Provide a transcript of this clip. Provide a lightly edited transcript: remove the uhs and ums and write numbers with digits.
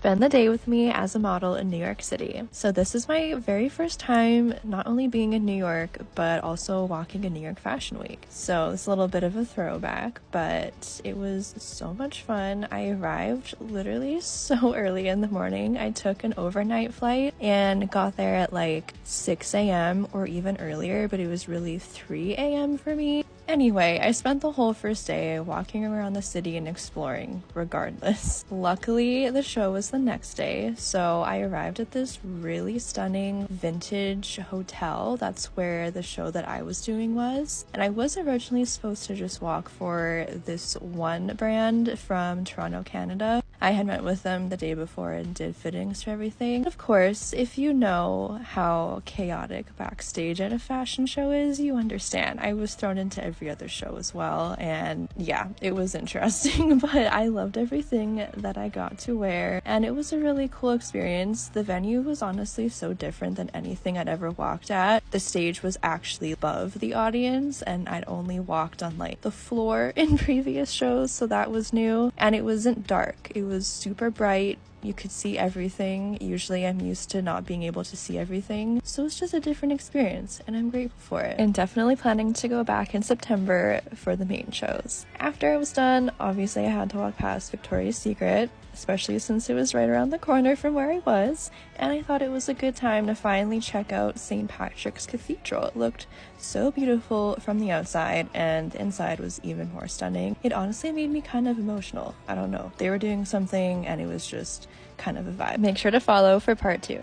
Spend the day with me as a model in New York City. So this is my very first time not only being in New York, but also walking in New York Fashion Week. So it's a little bit of a throwback, but it was so much fun. I arrived literally so early in the morning. I took an overnight flight and got there at like 6 a.m. or even earlier, but it was really 3 a.m. for me. Anyway, I spent the whole first day walking around the city and exploring regardless. Luckily, the show was the next day, so I arrived at this really stunning vintage hotel. That's where the show that I was doing was. And I was originally supposed to just walk for this one brand from Toronto, Canada. I had met with them the day before and did fittings for everything. Of course, if you know how chaotic backstage at a fashion show is, you understand. I was thrown into every other show as well, and yeah, it was interesting, but I loved everything that I got to wear, and it was a really cool experience. The venue was honestly so different than anything I'd ever walked at. The stage was actually above the audience, and I'd only walked on like the floor in previous shows, so that was new, and it wasn't dark. It was super bright. You could see everything. Usually I'm used to not being able to see everything, so it's just a different experience and I'm grateful for it, and definitely planning to go back in September for the main shows. After I was done, obviously I had to walk past Victoria's Secret, especially since it was right around the corner from where I was, and I thought it was a good time to finally check out St. Patrick's Cathedral. It looked so beautiful from the outside, and the inside was even more stunning. It honestly made me kind of emotional. I don't know, they were doing something and it was just kind of a vibe. Make sure to follow for part 2.